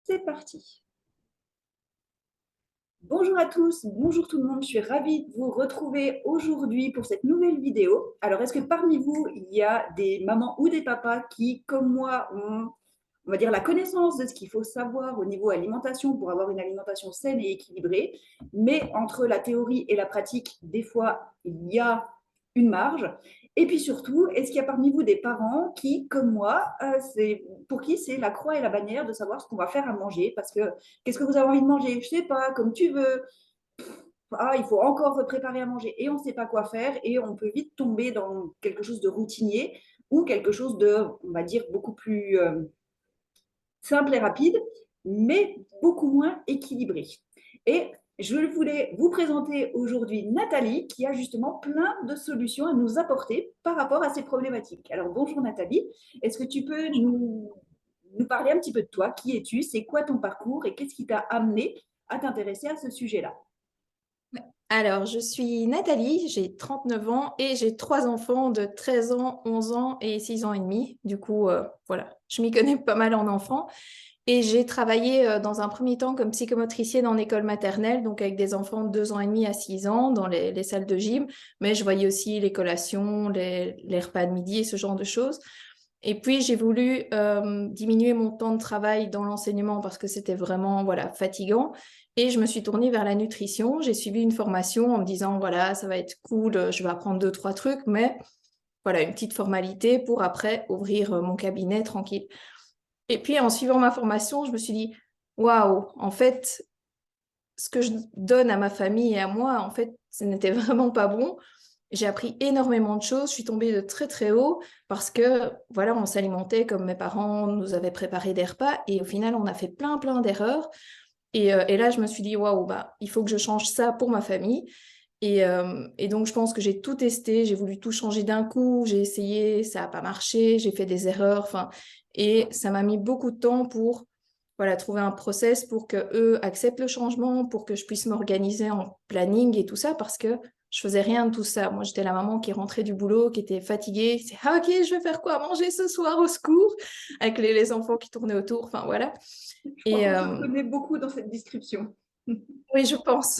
C'est parti. Bonjour à tous, bonjour tout le monde, je suis ravie de vous retrouver aujourd'hui pour cette nouvelle vidéo. Alors, est-ce que parmi vous, il y a des mamans ou des papas qui, comme moi, ont, on va dire, la connaissance de ce qu'il faut savoir au niveau alimentation pour avoir une alimentation saine et équilibrée, mais entre la théorie et la pratique, des fois, il y a une marge. Et puis surtout, est-ce qu'il y a parmi vous des parents qui, comme moi, pour qui c'est la croix et la bannière de savoir ce qu'on va faire à manger? Parce que qu'est-ce que vous avez envie de manger? Je sais pas, comme tu veux. Ah, il faut encore préparer à manger et on ne sait pas quoi faire et on peut vite tomber dans quelque chose de routinier ou quelque chose de, on va dire, beaucoup plus simple et rapide, mais beaucoup moins équilibré. Et je voulais vous présenter aujourd'hui Nathalie qui a justement plein de solutions à nous apporter par rapport à ces problématiques. Alors bonjour Nathalie, est-ce que tu peux nous parler un petit peu de toi? Qui es-tu? C'est quoi ton parcours et qu'est-ce qui t'a amené à t'intéresser à ce sujet-là? Alors, je suis Nathalie, j'ai 39 ans et j'ai trois enfants de 13 ans, 11 ans et 6 ans et demi. Du coup, voilà, je m'y connais pas mal en enfants. Et j'ai travaillé dans un premier temps comme psychomotricienne en école maternelle, donc avec des enfants de 2 ans et demi à 6 ans dans les salles de gym. Mais je voyais aussi les collations, les repas de midi et ce genre de choses. Et puis, j'ai voulu diminuer mon temps de travail dans l'enseignement parce que c'était vraiment voilà, fatigant. Et je me suis tournée vers la nutrition. J'ai suivi une formation en me disant, voilà, ça va être cool, je vais apprendre deux, trois trucs, mais voilà, une petite formalité pour après ouvrir mon cabinet tranquille. Et puis, en suivant ma formation, je me suis dit, waouh, en fait, ce que je donne à ma famille et à moi, en fait, ce n'était vraiment pas bon. J'ai appris énormément de choses. Je suis tombée de très très haut parce que voilà, on s'alimentait comme mes parents nous avaient préparé des repas et au final, on a fait plein d'erreurs. Et là, je me suis dit waouh, bah il faut que je change ça pour ma famille. Et donc, je pense que j'ai tout testé. J'ai voulu tout changer d'un coup. J'ai essayé, ça n'a pas marché. J'ai fait des erreurs. Enfin, et ça m'a mis beaucoup de temps pour voilà, trouver un process pour que eux acceptent le changement, pour que je puisse m'organiser en planning et tout ça, parce que je faisais rien de tout ça. Moi, j'étais la maman qui rentrait du boulot, qui était fatiguée. C'est ah, ok, je vais faire quoi à manger ce soir au secours, avec les enfants qui tournaient autour. Enfin voilà. Je crois Et qu'on se reconnaît beaucoup dans cette description. oui, je pense.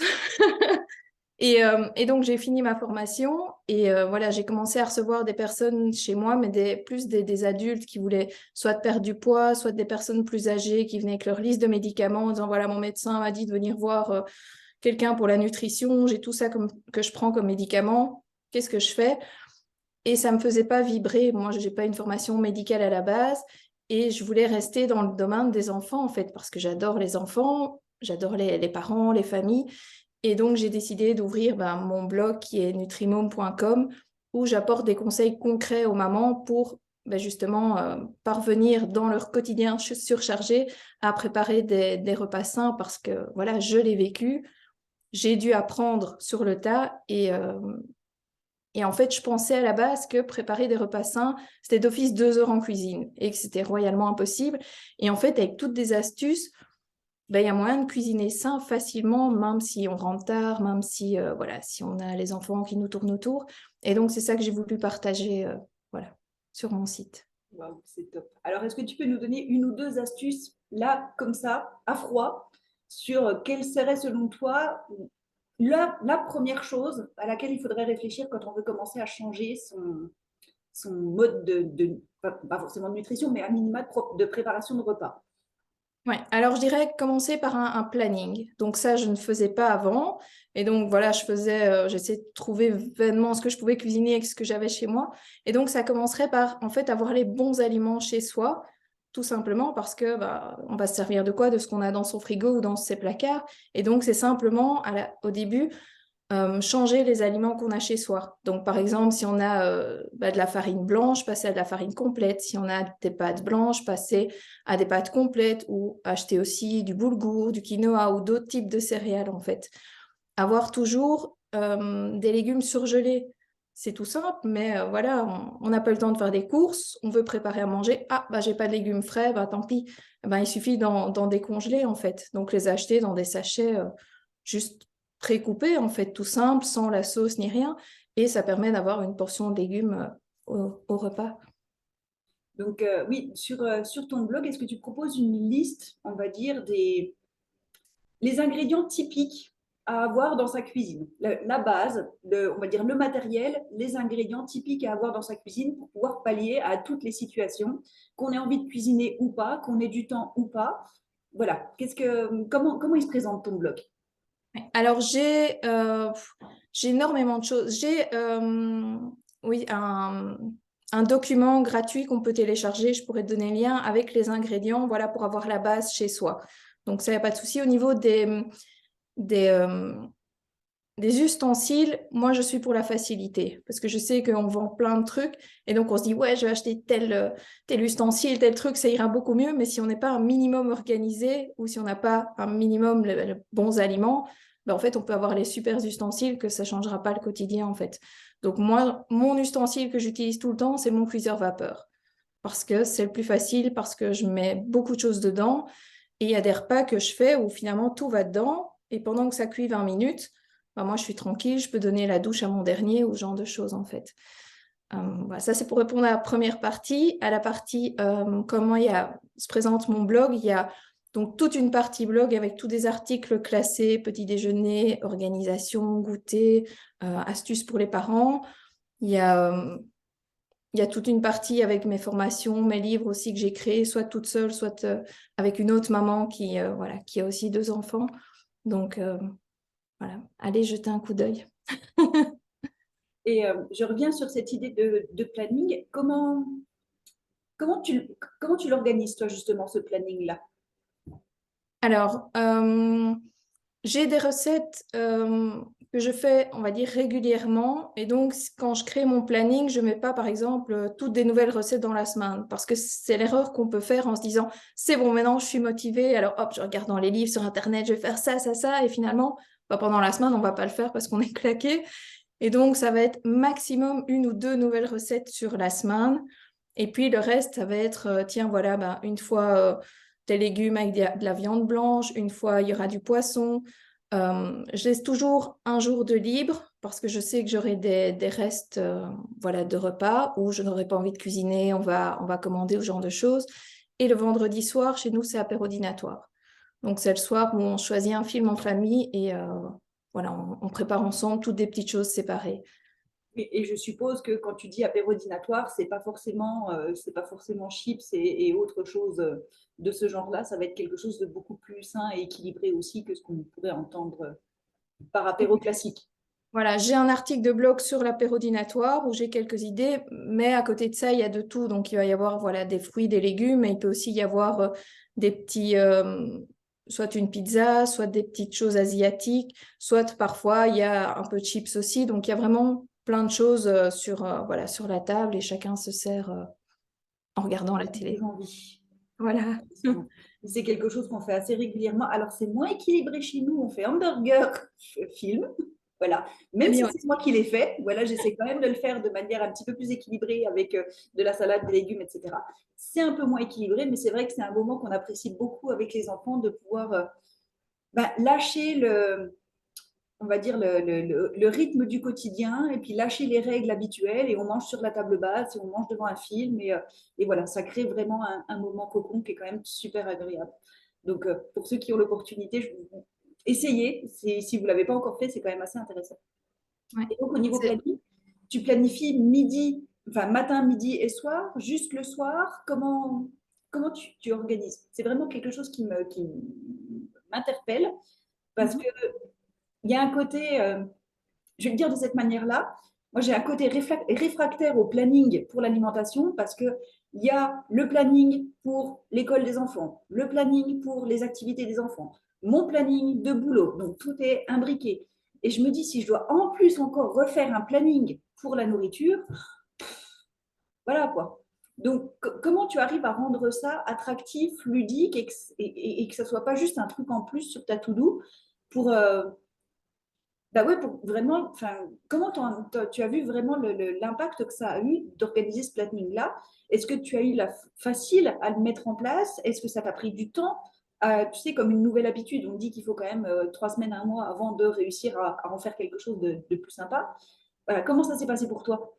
Et donc, j'ai fini ma formation et voilà, j'ai commencé à recevoir des personnes chez moi, mais plus des adultes qui voulaient soit perdre du poids, soit des personnes plus âgées qui venaient avec leur liste de médicaments en disant, voilà, mon médecin m'a dit de venir voir quelqu'un pour la nutrition, j'ai tout ça que je prends comme médicament, qu'est-ce que je fais? Et ça me faisait pas vibrer. Moi, j'ai pas une formation médicale à la base et je voulais rester dans le domaine des enfants, en fait, parce que j'adore les enfants, j'adore les parents, les familles. Et donc, j'ai décidé d'ouvrir mon blog qui est nutrimome.com où j'apporte des conseils concrets aux mamans pour justement parvenir dans leur quotidien surchargé à préparer des repas sains parce que voilà, je l'ai vécu, j'ai dû apprendre sur le tas et en fait, je pensais à la base que préparer des repas sains, c'était d'office 2 heures en cuisine et que c'était royalement impossible. Et en fait, avec toutes des astuces, il y a moyen de cuisiner sain facilement, même si on rentre tard, même si, voilà, si on a les enfants qui nous tournent autour. Et donc, c'est ça que j'ai voulu partager voilà, sur mon site. Wow, c'est top. Alors, est-ce que tu peux nous donner une ou deux astuces, là, comme ça, à froid, sur quelle serait, selon toi, la première chose à laquelle il faudrait réfléchir quand on veut commencer à changer son mode pas forcément de nutrition, mais à minima de préparation de repas? Ouais, alors je dirais commencer par un planning. Donc ça, je ne faisais pas avant. Et donc voilà, j'essayais de trouver vainement ce que je pouvais cuisiner avec ce que j'avais chez moi. Et donc ça commencerait par en fait avoir les bons aliments chez soi, tout simplement parce que on va se servir de quoi? De ce qu'on a dans son frigo ou dans ses placards. Et donc c'est simplement au début changer les aliments qu'on a chez soi. Donc, par exemple, si on a de la farine blanche, passer à de la farine complète. Si on a des pâtes blanches, passer à des pâtes complètes ou acheter aussi du boulgour, du quinoa ou d'autres types de céréales, en fait. Avoir toujours des légumes surgelés. C'est tout simple, mais voilà, on n'a pas le temps de faire des courses, on veut préparer à manger. Ah, j'ai pas de légumes frais, tant pis. Il suffit d'en décongeler, en fait. Donc, les acheter dans des sachets juste précoupé, en fait, tout simple, sans la sauce ni rien. Et ça permet d'avoir une portion de légumes au repas. Donc, oui, sur ton blog, est-ce que tu proposes une liste, on va dire, les ingrédients typiques à avoir dans sa cuisine? La base, on va dire le matériel, les ingrédients typiques à avoir dans sa cuisine pour pouvoir pallier à toutes les situations, qu'on ait envie de cuisiner ou pas, qu'on ait du temps ou pas. Voilà. Comment il se présente ton blog? Alors, j'ai énormément de choses. J'ai oui, un document gratuit qu'on peut télécharger. Je pourrais te donner le lien avec les ingrédients, voilà, pour avoir la base chez soi. Donc, ça, n'y a pas de souci. Au niveau des, euh, des ustensiles, moi, je suis pour la facilité parce que je sais qu'on vend plein de trucs et donc on se dit, ouais, je vais acheter tel ustensile, tel truc, ça ira beaucoup mieux. Mais si on n'est pas un minimum organisé ou si on n'a pas un minimum les bons aliments, ben, en fait, on peut avoir les super ustensiles que ça ne changera pas le quotidien, en fait. Donc, moi, mon ustensile que j'utilise tout le temps, c'est mon cuiseur vapeur parce que c'est le plus facile, parce que je mets beaucoup de choses dedans et il y a des repas que je fais où finalement tout va dedans et pendant que ça cuit 20 minutes, ben moi je suis tranquille, je peux donner la douche à mon dernier ou ce genre de choses en fait. Voilà, ça c'est pour répondre à la première partie. À la partie comment se présente mon blog, il y a donc toute une partie blog avec tous des articles classés, petit déjeuner, organisation, goûter, astuces pour les parents. Il y a il y a toute une partie avec mes formations, mes livres aussi que j'ai créés, soit toute seule, soit avec une autre maman voilà, qui a aussi 2 enfants. Donc, voilà, allez jeter un coup d'œil. Et je reviens sur cette idée de planning. Comment comment tu l'organises, toi, justement, ce planning-là? Alors, j'ai des recettes que je fais, on va dire, régulièrement. Et donc, quand je crée mon planning, je ne mets pas, par exemple, toutes des nouvelles recettes dans la semaine. Parce que c'est l'erreur qu'on peut faire en se disant, c'est bon, maintenant, je suis motivée. Alors, hop, je regarde dans les livres sur Internet, je vais faire ça, ça, ça. Et finalement, bah, pendant la semaine, on ne va pas le faire parce qu'on est claqué. Et donc, ça va être maximum 1 ou 2 nouvelles recettes sur la semaine. Et puis, le reste, ça va être, tiens, voilà, ben, une fois des légumes avec de la viande blanche, une fois, il y aura du poisson. Je laisse toujours un jour de libre parce que je sais que j'aurai des restes voilà, de repas où je n'aurai pas envie de cuisiner, on va commander ce genre de choses. Et le vendredi soir, chez nous, c'est apéro-dînatoire. Donc, c'est le soir où on choisit un film en famille et voilà, on prépare ensemble toutes des petites choses séparées. Et je suppose que quand tu dis apéro-dînatoire, c'est pas forcément chips et autre chose de ce genre-là. Ça va être quelque chose de beaucoup plus sain et équilibré aussi que ce qu'on pourrait entendre par apéro classique. Voilà, j'ai un article de blog sur l'apéro-dînatoire où j'ai quelques idées, mais à côté de ça, il y a de tout. Donc, il va y avoir voilà, des fruits, des légumes, mais il peut aussi y avoir des petits, soit une pizza, soit des petites choses asiatiques, soit parfois il y a un peu de chips aussi. Donc, il y a vraiment plein de choses voilà, sur la table et chacun se sert en regardant la J'ai télé. envie. Voilà. C'est quelque chose qu'on fait assez régulièrement. Alors, c'est moins équilibré chez nous. On fait hamburger film. Voilà. C'est Même si bien. c'est moi qui l'ai fait, voilà, j'essaie quand même de le faire de manière un petit peu plus équilibrée avec de la salade, des légumes, etc. C'est un peu moins équilibré, mais c'est vrai que c'est un moment qu'on apprécie beaucoup avec les enfants de pouvoir lâcher on va dire, le rythme du quotidien et puis lâcher les règles habituelles et on mange sur la table basse et on mange devant un film et voilà, ça crée vraiment un moment cocon qui est quand même super agréable. Donc, pour ceux qui ont l'opportunité, essayez. Si vous ne l'avez pas encore fait, c'est quand même assez intéressant. Ouais. Et donc, au niveau C'est- planning, tu planifies midi, enfin matin, midi et soir, juste le soir. Comment tu organises? C'est vraiment quelque chose qui m'interpelle parce Mhm. que il y a un côté, je vais le dire de cette manière-là, moi j'ai un côté réfractaire au planning pour l'alimentation parce qu'il y a le planning pour l'école des enfants, le planning pour les activités des enfants, mon planning de boulot, donc tout est imbriqué. Et je me dis, si je dois en plus encore refaire un planning pour la nourriture, voilà quoi. Donc, comment tu arrives à rendre ça attractif, ludique et que ça soit pas juste un truc en plus sur ta to-do pour, bah ouais, pour vraiment, enfin, comment tu as vu vraiment l'impact que ça a eu d'organiser ce planning-là? Est-ce que tu as eu facile à le mettre en place? Est-ce que ça t'a pris du temps? Tu sais, comme une nouvelle habitude, on dit qu'il faut quand même 3 semaines, un mois avant de réussir à en faire quelque chose de plus sympa. Voilà, comment ça s'est passé pour toi?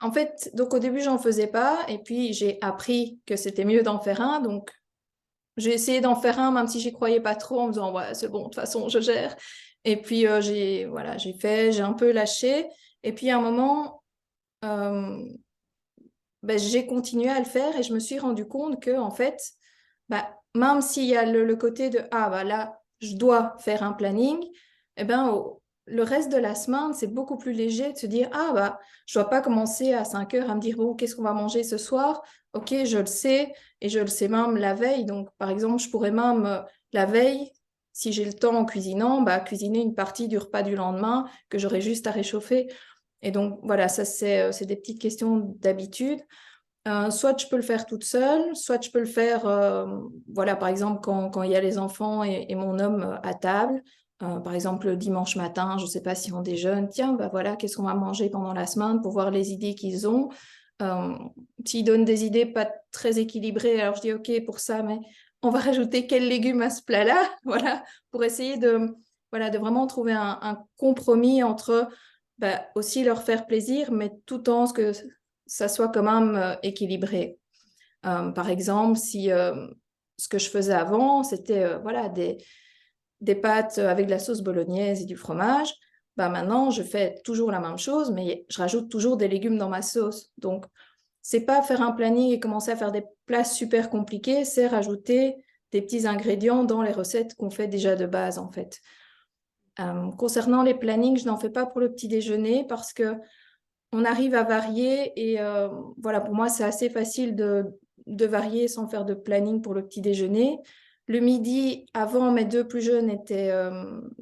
En fait, donc au début, j'en faisais pas. Et puis, j'ai appris que c'était mieux d'en faire un. Donc, j'ai essayé d'en faire un, même si j'y croyais pas trop, en me disant, ouais, c'est bon, de toute façon, je gère. Et puis, voilà, j'ai un peu lâché. Et puis, à un moment, euh, ben, j'ai continué à le faire et je me suis rendu compte que, en fait, bah, même s'il y a le côté de, ah, bah là, je dois faire un planning, eh ben, le reste de la semaine, c'est beaucoup plus léger de se dire, ah, bah, je dois pas commencer à 5 heures à me dire, bon, qu'est-ce qu'on va manger ce soir? Ok, je le sais et je le sais même la veille. Donc, par exemple, je pourrais même, la veille, si j'ai le temps en cuisinant, bah, cuisiner une partie du repas du lendemain que j'aurais juste à réchauffer. Et donc, voilà, ça, c'est des petites questions d'habitude. Soit je peux le faire toute seule, soit je peux le faire, voilà, par exemple, quand il y a les enfants et mon homme à table. Par exemple, le dimanche matin, je ne sais pas si on déjeune, tiens, bah voilà, qu'est-ce qu'on va manger pendant la semaine pour voir les idées qu'ils ont. Euh, S'ils donnent des idées pas très équilibrées, alors je dis, OK, pour ça, mais on va rajouter quels légumes à ce plat-là, voilà, pour essayer voilà, de vraiment trouver un compromis entre bah, aussi leur faire plaisir, mais tout en ce que ça soit quand même équilibré. Par exemple, si ce que je faisais avant, c'était voilà, des pâtes avec de la sauce bolognaise et du fromage, bah maintenant, je fais toujours la même chose, mais je rajoute toujours des légumes dans ma sauce. Donc, c'est pas faire un planning et commencer à faire des plats super compliqués, c'est rajouter des petits ingrédients dans les recettes qu'on fait déjà de base, en fait. Concernant les plannings, je n'en fais pas pour le petit déjeuner parce que on arrive à varier et voilà, pour moi, c'est assez facile de varier sans faire de planning pour le petit déjeuner. Le midi, avant, mes deux plus jeunes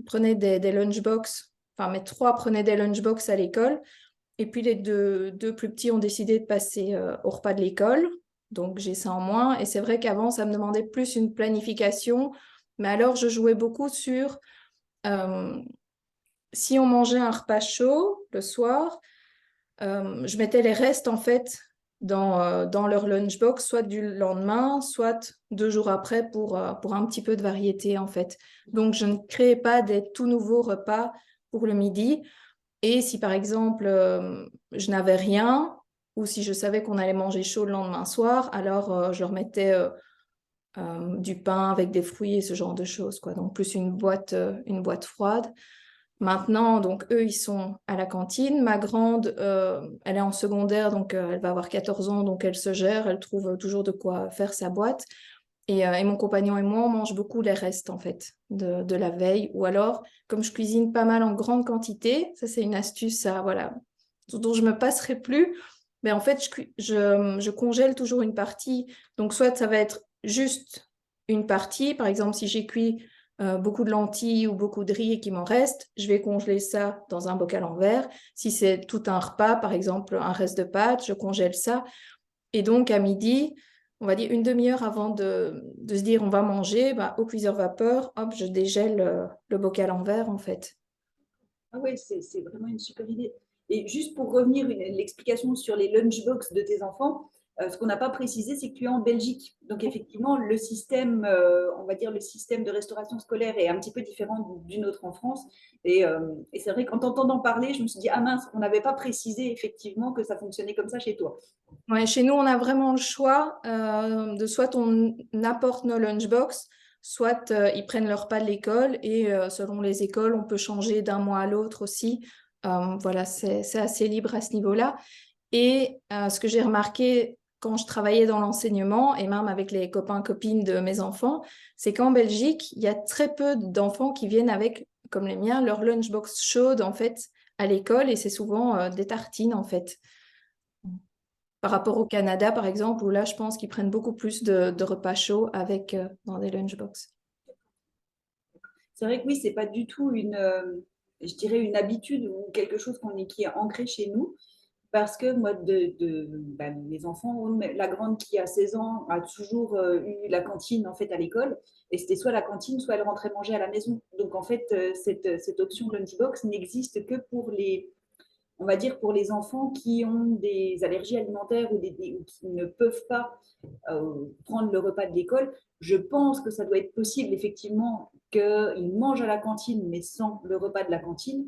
prenaient des lunchbox, enfin mes trois prenaient des lunchbox à l'école et puis les deux plus petits ont décidé de passer au repas de l'école. Donc j'ai ça en moins et c'est vrai qu'avant, ça me demandait plus une planification, mais alors je jouais beaucoup sur euh, si on mangeait un repas chaud le soir, je mettais les restes en fait dans leur lunchbox, soit du lendemain, soit 2 jours après pour un petit peu de variété en fait. Donc je ne créais pas des tout nouveaux repas pour le midi. Et si par exemple je n'avais rien, ou si je savais qu'on allait manger chaud le lendemain soir, alors je leur mettais du pain avec des fruits et ce genre de choses, quoi. Donc plus une boîte froide. Maintenant, donc eux, ils sont à la cantine. Ma grande, elle est en secondaire, donc elle va avoir 14 ans, donc elle se gère, elle trouve toujours de quoi faire sa boîte. Et mon compagnon et moi, on mange beaucoup les restes, en fait, de la veille. Ou alors, comme je cuisine pas mal en grande quantité, ça c'est une astuce, ça, voilà, dont je me passerai plus. Mais en fait, je congèle toujours une partie. Donc, soit ça va être juste une partie. Par exemple, si j'ai cuit beaucoup de lentilles ou beaucoup de riz et qu'il m'en reste, je vais congeler ça dans un bocal en verre. Si c'est tout un repas, par exemple un reste de pâtes, je congèle ça. Et donc à midi, on va dire une demi-heure avant de se dire on va manger, bah, au cuiseur vapeur, hop, je dégèle le bocal en verre en fait. Ah ouais, c'est vraiment une super idée. Et juste pour revenir, l'explication sur les lunchbox de tes enfants, ce qu'on n'a pas précisé, c'est que tu es en Belgique. Donc effectivement, le système, on va dire le système de restauration scolaire est un petit peu différent du nôtre en France. Et c'est vrai qu'en t'entendant parler, je me suis dit, ah mince, on n'avait pas précisé effectivement que ça fonctionnait comme ça chez toi. Ouais, chez nous, on a vraiment le choix de soit on apporte nos lunchbox, soit ils prennent leur repas de l'école et selon les écoles, on peut changer d'un mois à l'autre aussi. Voilà, c'est assez libre à ce niveau-là. Et ce que j'ai remarqué quand je travaillais dans l'enseignement et même avec les copains, copines de mes enfants, c'est qu'en Belgique, il y a très peu d'enfants qui viennent avec, comme les miens, leur lunchbox chaude en fait à l'école et c'est souvent des tartines en fait. Par rapport au Canada, par exemple, où là, je pense qu'ils prennent beaucoup plus de repas chauds avec dans des lunchbox. C'est vrai que oui, c'est pas du tout je dirais une habitude ou quelque chose qui est ancré chez nous. Parce que moi, mes enfants, la grande qui a 16 ans a toujours eu la cantine en fait à l'école. Et c'était soit la cantine, soit elle rentrait manger à la maison. Donc en fait, cette option lunchbox n'existe que pour on va dire pour les enfants qui ont des allergies alimentaires ou qui ne peuvent pas prendre le repas de l'école. Je pense que ça doit être possible effectivement qu'ils mangent à la cantine, mais sans le repas de la cantine.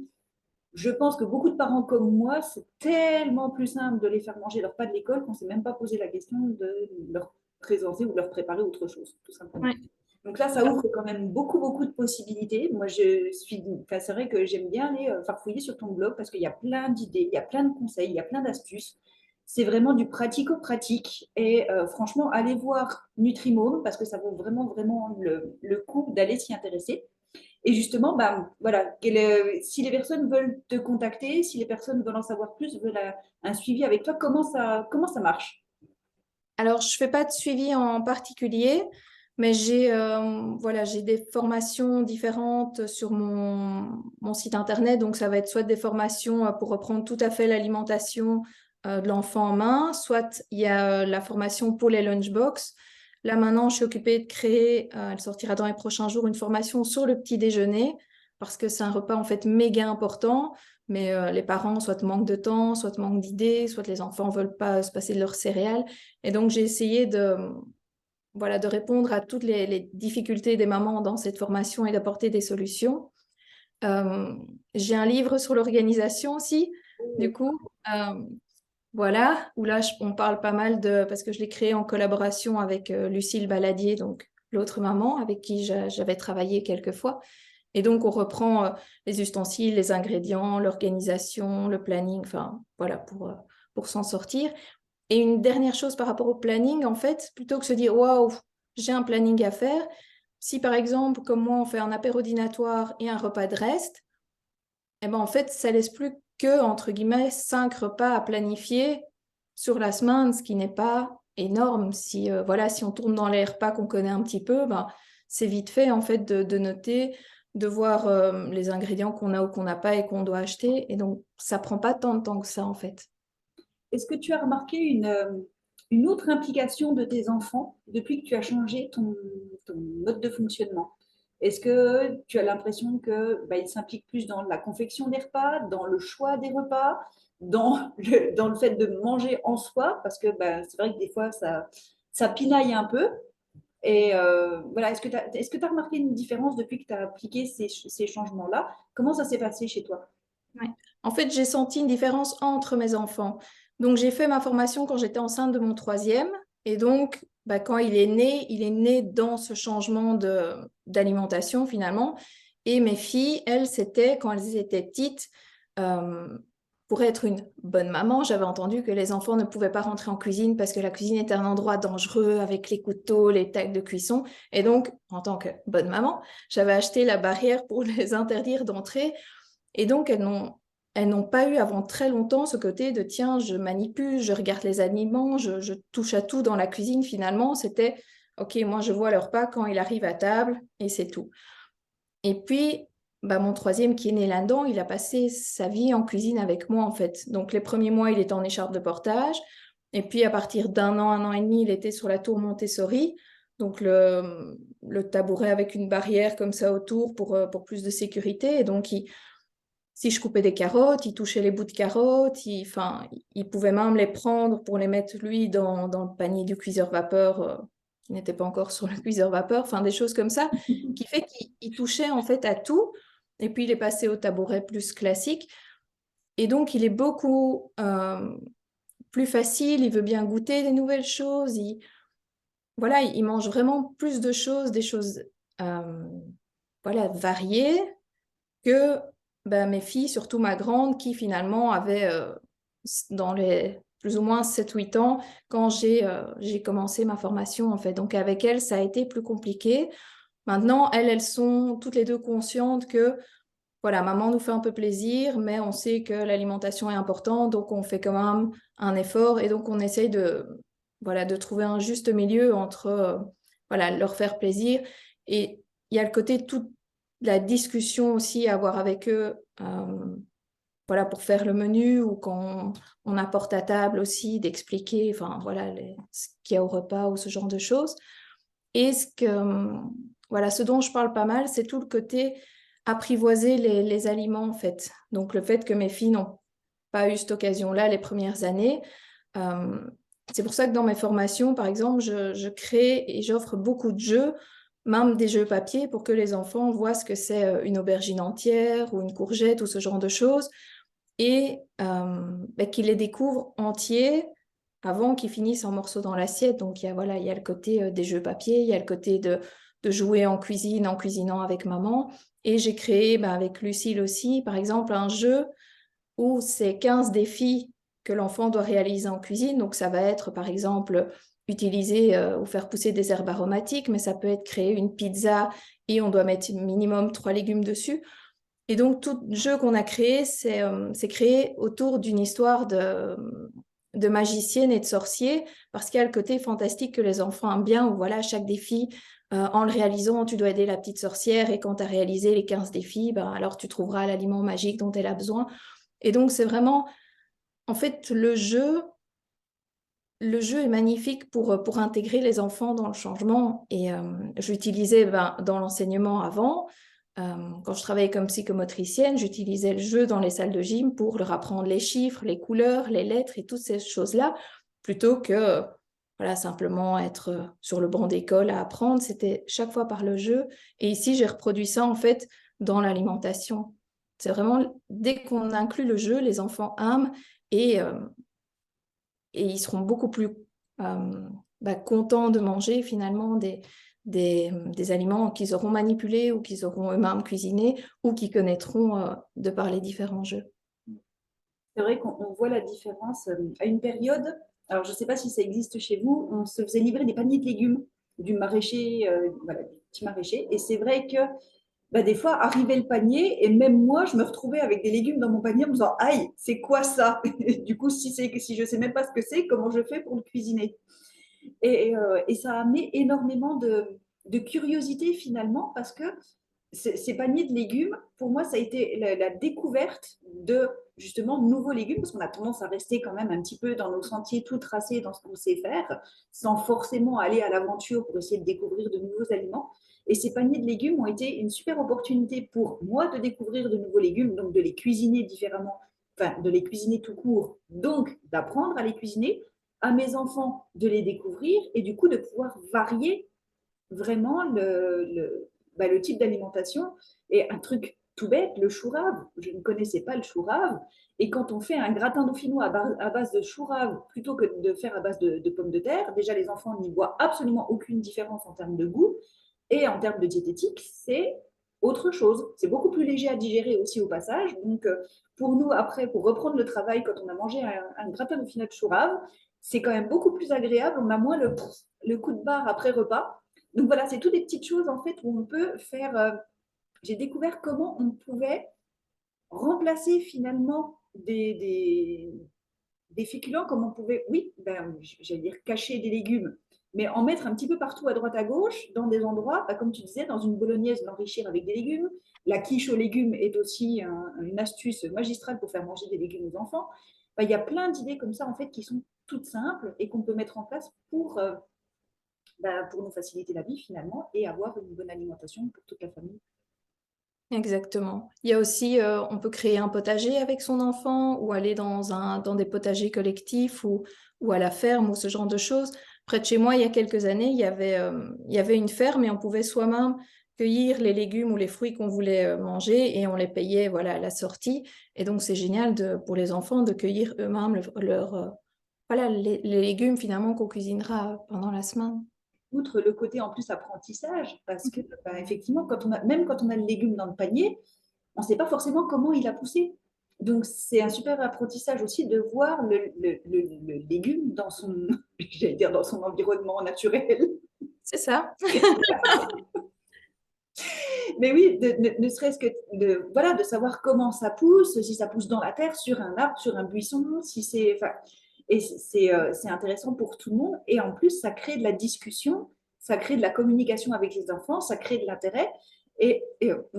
je pense que beaucoup de parents comme moi, c'est tellement plus simple de les faire manger leur pas de l'école qu'on ne s'est même pas posé la question de leur présenter ou de leur préparer autre chose, tout simplement. Ouais. Donc là, ça ouvre quand même beaucoup, beaucoup de possibilités. Moi, enfin, c'est vrai que j'aime bien aller farfouiller sur ton blog parce qu'il y a plein d'idées, il y a plein de conseils, il y a plein d'astuces. C'est vraiment du pratico-pratique. Et franchement, allez voir Nutrimome parce que ça vaut vraiment, vraiment le coup d'aller s'y intéresser. Et justement, bah, voilà, si les personnes veulent te contacter, si les personnes veulent en savoir plus, veulent un suivi avec toi, comment ça marche? Alors, je fais pas de suivi en particulier, mais j'ai des formations différentes sur mon site internet. Donc, ça va être soit des formations pour reprendre tout à fait l'alimentation de l'enfant en main, soit il y a la formation pour les lunchbox. Là, maintenant, je suis occupée de créer, elle sortira dans les prochains jours, une formation sur le petit déjeuner, parce que c'est un repas en fait méga important. Mais les parents soit manquent de temps, soit manquent d'idées, soit les enfants veulent pas se passer de leurs céréales. Et donc, j'ai essayé de répondre à toutes les difficultés des mamans dans cette formation et d'apporter des solutions. Euh, j'ai un livre sur l'organisation aussi, du coup, euh, voilà, où là, on parle pas mal parce que je l'ai créé en collaboration avec Lucille Baladier, donc l'autre maman avec qui j'avais travaillé quelques fois. Et donc, on reprend les ustensiles, les ingrédients, l'organisation, le planning, enfin, voilà, pour s'en sortir. Et une dernière chose par rapport au planning, en fait, plutôt que de se dire, waouh, j'ai un planning à faire, si par exemple, comme moi, on fait un apéro dînatoire et un repas de reste, eh ben, en fait, ça laisse plus que, entre guillemets, 5 repas à planifier sur la semaine, ce qui n'est pas énorme. Si on tourne dans les repas qu'on connaît un petit peu, ben, c'est vite fait, en fait, de noter, de voir les ingrédients qu'on a ou qu'on n'a pas et qu'on doit acheter. Et donc, ça prend pas tant de temps que ça, en fait. Est-ce que tu as remarqué une autre implication de tes enfants depuis que tu as changé ton mode de fonctionnement? Est-ce que tu as l'impression que bah, ils s'impliquent plus dans la confection des repas, dans le choix des repas, dans le fait de manger en soi? Parce que bah, c'est vrai que des fois, ça pinaille un peu. Et voilà, est-ce que tu as remarqué une différence depuis que tu as appliqué ces changements-là? Comment ça s'est passé chez toi? Ouais. En fait, j'ai senti une différence entre mes enfants. Donc, j'ai fait ma formation quand j'étais enceinte de mon troisième. Et donc, bah, quand il est né dans ce changement d'alimentation finalement. Et mes filles, elles, c'était quand elles étaient petites. euh, pour être une bonne maman, j'avais entendu que les enfants ne pouvaient pas rentrer en cuisine parce que la cuisine était un endroit dangereux avec les couteaux, les tacs de cuisson. Et donc, en tant que bonne maman, j'avais acheté la barrière pour les interdire d'entrer. Et donc, elles n'ont pas eu avant très longtemps ce côté de tiens, je manipule, je regarde les aliments, je touche à tout dans la cuisine. Finalement, c'était ok, moi je vois leur pas quand il arrive à table et c'est tout. Et puis, bah, mon troisième qui est né là-dedans, il a passé sa vie en cuisine avec moi en fait. Donc, les premiers mois, il était en écharpe de portage. Et puis, à partir un an et demi, il était sur la tour Montessori. Donc, le tabouret avec une barrière comme ça autour pour plus de sécurité. Et donc, si je coupais des carottes, il touchait les bouts de carottes, il pouvait même les prendre pour les mettre, lui, dans le panier du cuiseur vapeur, qui n'était pas encore sur le cuiseur vapeur, enfin des choses comme ça, qui fait qu'il touchait en fait à tout. Et puis, il est passé au tabouret plus classique. Et donc, il est beaucoup plus facile, il veut bien goûter des nouvelles choses, voilà, il mange vraiment plus de choses, des choses euh, voilà, variées que ben, mes filles, surtout ma grande, qui finalement avait dans les plus ou moins 7 8 ans quand j'ai commencé ma formation en fait. Donc avec elles, ça a été plus compliqué. Maintenant, elles sont toutes les deux conscientes que voilà, maman nous fait un peu plaisir, mais on sait que l'alimentation est importante, donc on fait quand même un effort et donc on essaye voilà, de trouver un juste milieu entre voilà, leur faire plaisir. Et il y a le côté toute la discussion aussi à avoir avec eux, voilà, pour faire le menu ou quand on apporte à table aussi, d'expliquer, enfin voilà, ce qu'il y a au repas ou ce genre de choses. Et voilà, ce dont je parle pas mal, c'est tout le côté apprivoiser les aliments, en fait. Donc, le fait que mes filles n'ont pas eu cette occasion-là les premières années. Euh, c'est pour ça que dans mes formations, par exemple, je crée et j'offre beaucoup de jeux même des jeux papier pour que les enfants voient ce que c'est une aubergine entière ou une courgette ou ce genre de choses et qu'ils les découvrent entiers avant qu'ils finissent en morceaux dans l'assiette. Donc, voilà, il y a le côté des jeux papier, il y a le côté de jouer en cuisine, en cuisinant avec maman. Et j'ai créé avec Lucille aussi, par exemple, un jeu où c'est 15 défis que l'enfant doit réaliser en cuisine. Donc, ça va être, par exemple, utiliser ou faire pousser des herbes aromatiques, mais ça peut être créer une pizza et on doit mettre minimum 3 légumes dessus. Et donc, tout jeu qu'on a créé, c'est créé autour d'une histoire de magicienne et de sorcier, parce qu'il y a le côté fantastique que les enfants aiment bien, où voilà, chaque défi, en le réalisant, tu dois aider la petite sorcière, et quand tu as réalisé les 15 défis, alors tu trouveras l'aliment magique dont elle a besoin. Et donc, c'est vraiment, en fait, le jeu est magnifique pour intégrer les enfants dans le changement. Et j'utilisais dans l'enseignement avant, quand je travaillais comme psychomotricienne, j'utilisais le jeu dans les salles de gym pour leur apprendre les chiffres, les couleurs, les lettres et toutes ces choses-là, plutôt que voilà, simplement être sur le banc d'école à apprendre. C'était chaque fois par le jeu. Et ici, j'ai reproduit ça en fait dans l'alimentation. C'est vraiment, dès qu'on inclut le jeu, les enfants aiment et, euh, et ils seront beaucoup plus contents de manger finalement des aliments qu'ils auront manipulés ou qu'ils auront eux-mêmes cuisinés ou qu'ils connaîtront de par les différents jeux. C'est vrai qu'on voit la différence à une période. Alors, je ne sais pas si ça existe chez vous. On se faisait livrer des paniers de légumes du maraîcher, voilà, du petit maraîcher. Et c'est vrai que des fois, arrivait le panier et même moi, je me retrouvais avec des légumes dans mon panier en me disant, aïe, c'est quoi ça? Et du coup, si je ne sais même pas ce que c'est, comment je fais pour le cuisiner? Et ça a amené énormément de curiosité finalement parce que ces paniers de légumes, pour moi, ça a été la découverte de justement nouveaux légumes, parce qu'on a tendance à rester quand même un petit peu dans nos sentiers tout tracés dans ce qu'on sait faire, sans forcément aller à l'aventure pour essayer de découvrir de nouveaux aliments. Et ces paniers de légumes ont été une super opportunité pour moi de découvrir de nouveaux légumes, donc de les cuisiner différemment, enfin de les cuisiner tout court, donc d'apprendre à les cuisiner, à mes enfants de les découvrir et du coup de pouvoir varier vraiment le type d'alimentation. Et un truc tout bête, le chou rave. Je ne connaissais pas le chou rave. Et quand on fait un gratin dauphinois à base de chou rave plutôt que de faire à base de pommes de terre, déjà les enfants n'y voient absolument aucune différence en termes de goût. Et en termes de diététique, c'est autre chose. C'est beaucoup plus léger à digérer aussi au passage. Donc, pour nous, après, pour reprendre le travail, quand on a mangé un gratin dauphinois de chou rave, c'est quand même beaucoup plus agréable. On a moins le coup de barre après repas. Donc voilà, c'est toutes des petites choses en fait où on peut faire. J'ai découvert comment on pouvait remplacer finalement des féculents, comme on pouvait, oui, j'allais dire cacher des légumes, mais en mettre un petit peu partout à droite à gauche, dans des endroits, comme tu disais, dans une bolognaise, l'enrichir avec des légumes. La quiche aux légumes est aussi une astuce magistrale pour faire manger des légumes aux enfants. Il y a plein d'idées comme ça en fait qui sont toutes simples et qu'on peut mettre en place pour nous faciliter la vie finalement et avoir une bonne alimentation pour toute la famille. Exactement. Il y a aussi, on peut créer un potager avec son enfant ou aller dans des potagers collectifs ou à la ferme ou ce genre de choses. Près de chez moi, il y a quelques années, il y avait une ferme et on pouvait soi-même cueillir les légumes ou les fruits qu'on voulait manger et on les payait voilà, à la sortie. Et donc, c'est génial pour les enfants de cueillir eux-mêmes voilà, les légumes finalement qu'on cuisinera pendant la semaine. Outre le côté en plus apprentissage, parce que effectivement, même quand on a le légume dans le panier, on ne sait pas forcément comment il a poussé. Donc, c'est un super apprentissage aussi de voir le légume dans son, j'allais dire, dans son environnement naturel. C'est ça. Mais oui, ne serait-ce que voilà, de savoir comment ça pousse, si ça pousse dans la terre, sur un arbre, sur un buisson, si c'est, enfin, et c'est intéressant pour tout le monde. Et en plus, ça crée de la discussion, ça crée de la communication avec les enfants, ça crée de l'intérêt. Et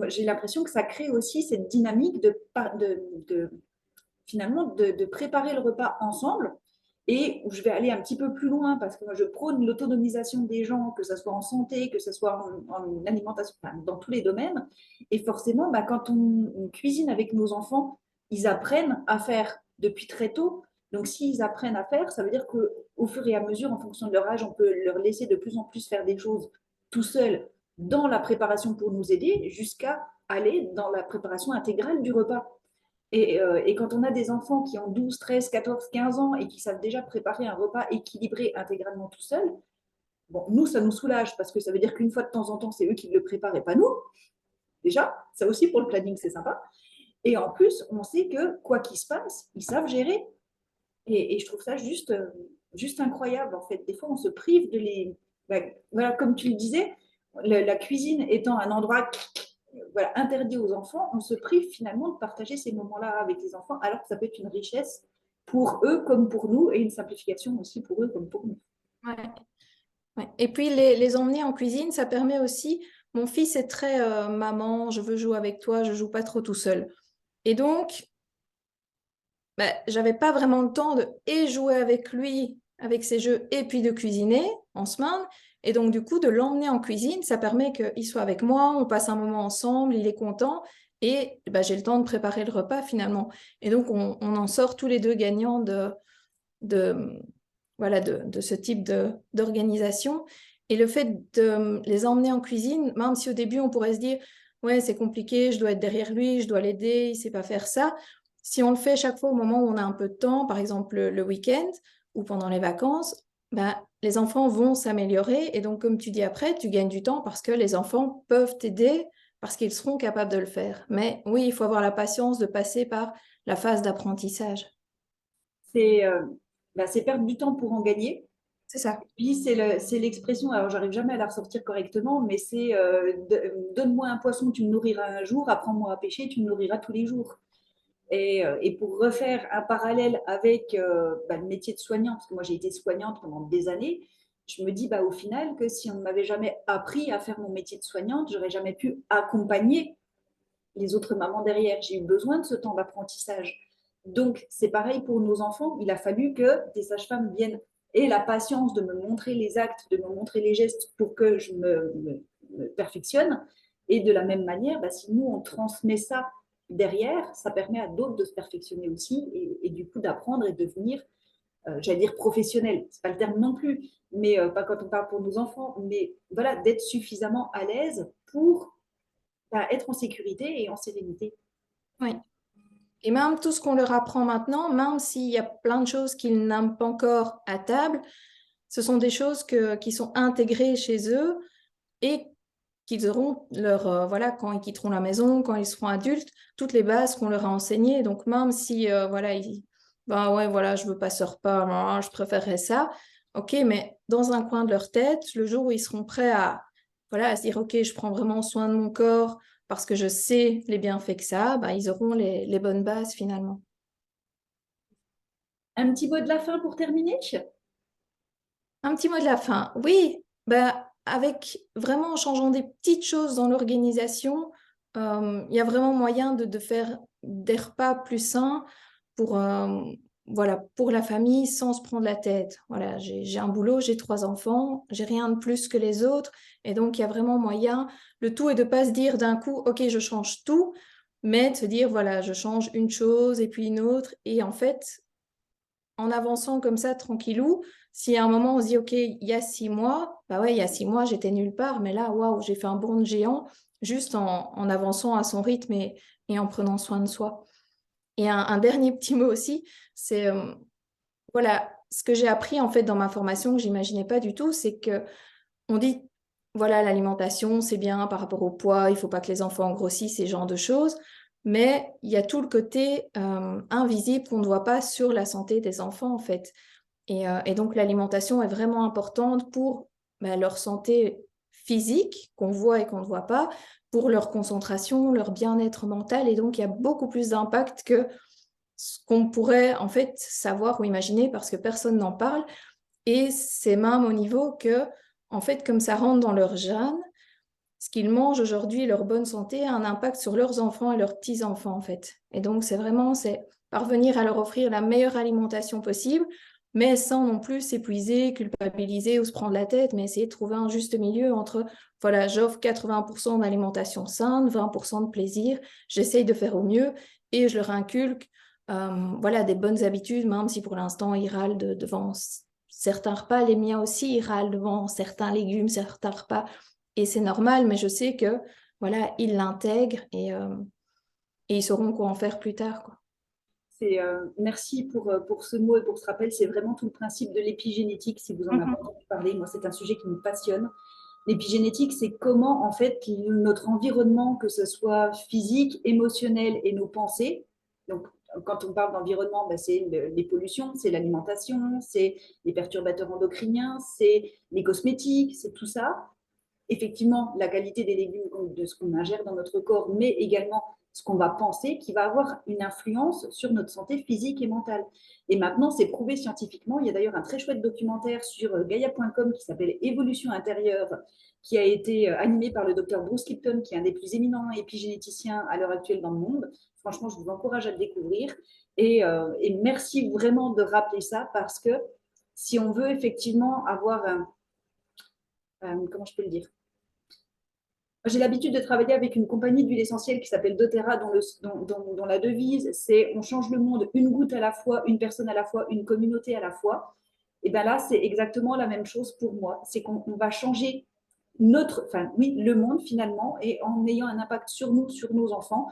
j'ai l'impression que ça crée aussi cette dynamique finalement de préparer le repas ensemble et où je vais aller un petit peu plus loin parce que moi je prône l'autonomisation des gens, que ce soit en santé, que ce soit en alimentation, enfin, dans tous les domaines. Et forcément, quand on cuisine avec nos enfants, ils apprennent à faire depuis très tôt. Donc s'ils apprennent à faire, ça veut dire qu'au fur et à mesure, en fonction de leur âge, on peut leur laisser de plus en plus faire des choses tout seuls dans la préparation pour nous aider jusqu'à aller dans la préparation intégrale du repas. Et quand on a des enfants qui ont 12, 13, 14, 15 ans et qui savent déjà préparer un repas équilibré intégralement tout seul, bon, nous, ça nous soulage parce que ça veut dire qu'une fois de temps en temps, c'est eux qui le préparent et pas nous. Déjà, ça aussi pour le planning, c'est sympa. Et en plus, on sait que quoi qu'il se passe, ils savent gérer. Et je trouve ça juste incroyable, en fait. Des fois, on se prive de les... Ben, voilà, comme tu le disais, la cuisine étant un endroit voilà, interdit aux enfants, on se prive finalement de partager ces moments-là avec les enfants, alors que ça peut être une richesse pour eux comme pour nous, et une simplification aussi pour eux comme pour nous. Ouais. Ouais. Et puis les emmener en cuisine, ça permet aussi, mon fils est très maman, je veux jouer avec toi, je joue pas trop tout seul. Et donc, j'avais pas vraiment le temps de et jouer avec lui, avec ses jeux, et puis de cuisiner en semaine. Et donc, du coup, de l'emmener en cuisine, ça permet qu'il soit avec moi, on passe un moment ensemble, il est content, et j'ai le temps de préparer le repas finalement. Et donc, on en sort tous les deux gagnants de, voilà, de ce type d'organisation. Et le fait de les emmener en cuisine, même si au début, on pourrait se dire, ouais, c'est compliqué, je dois être derrière lui, je dois l'aider, il ne sait pas faire ça. Si on le fait chaque fois au moment où on a un peu de temps, par exemple le week-end ou pendant les vacances, les enfants vont s'améliorer. Et donc, comme tu dis après, tu gagnes du temps parce que les enfants peuvent t'aider parce qu'ils seront capables de le faire. Mais oui, il faut avoir la patience de passer par la phase d'apprentissage. C'est perdre du temps pour en gagner. C'est ça. Puis c'est l'expression, alors j'arrive jamais à la ressortir correctement, mais c'est donne-moi un poisson, tu me nourriras un jour, apprends-moi à pêcher, tu me nourriras tous les jours. Et pour refaire un parallèle avec le métier de soignant, parce que moi j'ai été soignante pendant des années, je me dis au final que si on ne m'avait jamais appris à faire mon métier de soignante, j'aurais jamais pu accompagner les autres mamans derrière. J'ai eu besoin de ce temps d'apprentissage. Donc c'est pareil pour nos enfants. Il a fallu que des sages-femmes viennent et la patience de me montrer les actes, de me montrer les gestes pour que je me perfectionne. Et de la même manière, si nous on transmet ça derrière, ça permet à d'autres de se perfectionner aussi et du coup d'apprendre et de devenir, j'allais dire professionnel, c'est pas le terme non plus, mais pas quand on parle pour nos enfants, mais voilà, d'être suffisamment à l'aise pour être en sécurité et en sérénité. Oui. Et même tout ce qu'on leur apprend maintenant, même s'il y a plein de choses qu'ils n'aiment pas encore à table, ce sont des choses qui sont intégrées chez eux et qu'ils auront voilà, quand ils quitteront la maison, quand ils seront adultes, toutes les bases qu'on leur a enseignées. Donc même si voilà, ouais, voilà, je veux pas ce repas, je préférerais ça. Ok, mais dans un coin de leur tête, le jour où ils seront prêts voilà, à se dire, ok, je prends vraiment soin de mon corps parce que je sais les bienfaits que ça a, ils auront les bonnes bases finalement. Un petit mot de la fin pour terminer? Un petit mot de la fin. Oui, avec vraiment en changeant des petites choses dans l'organisation, il y a vraiment moyen de faire des repas plus sains pour, voilà, pour la famille sans se prendre la tête. Voilà, j'ai un boulot, j'ai 3 enfants, j'ai rien de plus que les autres. Et donc, il y a vraiment moyen. Le tout est de ne pas se dire d'un coup, OK, je change tout, mais de se dire, voilà, je change une chose et puis une autre. Et en fait, en avançant comme ça, tranquillou, si à un moment on se dit, OK, il y a 6 mois, ouais, il y a 6 mois, j'étais nulle part, mais là, waouh, j'ai fait un bond de géant juste en avançant à son rythme et en prenant soin de soi. Et un dernier petit mot aussi, c'est, voilà, ce que j'ai appris en fait dans ma formation que j'imaginais pas du tout, c'est que on dit, voilà, l'alimentation, c'est bien par rapport au poids, il faut pas que les enfants grossissent, ces genres de choses. Mais il y a tout le côté invisible qu'on ne voit pas sur la santé des enfants, en fait. Et donc, l'alimentation est vraiment importante pour leur santé physique, qu'on voit et qu'on ne voit pas, pour leur concentration, leur bien-être mental. Et donc, il y a beaucoup plus d'impact que ce qu'on pourrait, en fait, savoir ou imaginer parce que personne n'en parle. Et c'est même au niveau que, en fait, comme ça rentre dans leur gène, ce qu'ils mangent aujourd'hui, leur bonne santé, a un impact sur leurs enfants et leurs petits-enfants, en fait. Et donc, c'est parvenir à leur offrir la meilleure alimentation possible, mais sans non plus s'épuiser, culpabiliser ou se prendre la tête, mais essayer de trouver un juste milieu entre, voilà, j'offre 80% d'alimentation saine, 20% de plaisir, j'essaye de faire au mieux et je leur inculque, voilà, des bonnes habitudes, même si pour l'instant, ils râlent devant certains repas, les miens aussi, ils râlent devant certains légumes, certains repas. Et c'est normal, mais je sais que voilà, ils l'intègrent et ils sauront quoi en faire plus tard, quoi. Merci pour ce mot et pour ce rappel. C'est vraiment tout le principe de l'épigénétique, si vous en avez Mhm. entendu parler. Moi, c'est un sujet qui me passionne. L'épigénétique, c'est comment, en fait, notre environnement, que ce soit physique, émotionnel et nos pensées, donc quand on parle d'environnement, ben, c'est les pollutions, c'est l'alimentation, c'est les perturbateurs endocriniens, c'est les cosmétiques, c'est tout ça. Effectivement, la qualité des légumes, de ce qu'on ingère dans notre corps, mais également ce qu'on va penser, qui va avoir une influence sur notre santé physique et mentale. Et maintenant, c'est prouvé scientifiquement. Il y a d'ailleurs un très chouette documentaire sur gaia.com qui s'appelle Évolution intérieure, qui a été animé par le docteur Bruce Lipton, qui est un des plus éminents épigénéticiens à l'heure actuelle dans le monde. Franchement, je vous encourage à le découvrir. Et merci vraiment de rappeler ça, parce que si on veut effectivement avoir comment je peux le dire, j'ai l'habitude de travailler avec une compagnie d'huile essentielle qui s'appelle doTERRA, dont la devise, c'est on change le monde une goutte à la fois, une personne à la fois, une communauté à la fois. Et bien là, c'est exactement la même chose pour moi. C'est qu'on va changer le monde finalement, et en ayant un impact sur nous, sur nos enfants,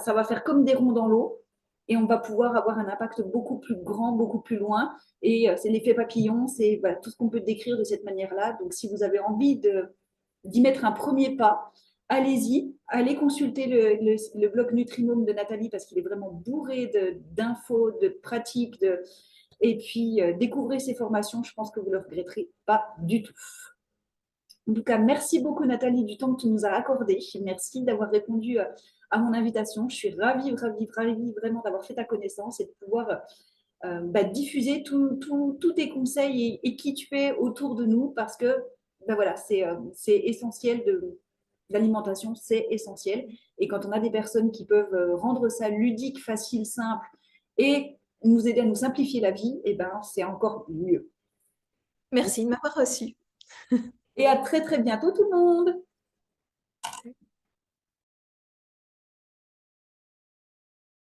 ça va faire comme des ronds dans l'eau, et on va pouvoir avoir un impact beaucoup plus grand, beaucoup plus loin. Et c'est l'effet papillon, c'est voilà, tout ce qu'on peut décrire de cette manière-là. Donc si vous avez envie d'y mettre un premier pas, allez-y, allez consulter le blog Nutrinome de Nathalie, parce qu'il est vraiment bourré d'infos, de pratiques, et puis découvrez ces formations, je pense que vous ne le regretterez pas du tout. En tout cas, merci beaucoup Nathalie du temps que tu nous as accordé. Merci d'avoir répondu à mon invitation. Je suis ravie, ravie, ravie vraiment d'avoir fait ta connaissance et de pouvoir diffuser tous tes conseils et qui tu es autour de nous, parce que voilà, c'est essentiel l'alimentation, c'est essentiel. Et quand on a des personnes qui peuvent rendre ça ludique, facile, simple et nous aider à nous simplifier la vie, et ben, c'est encore mieux. Merci de m'avoir reçu. Et à très très bientôt tout le monde.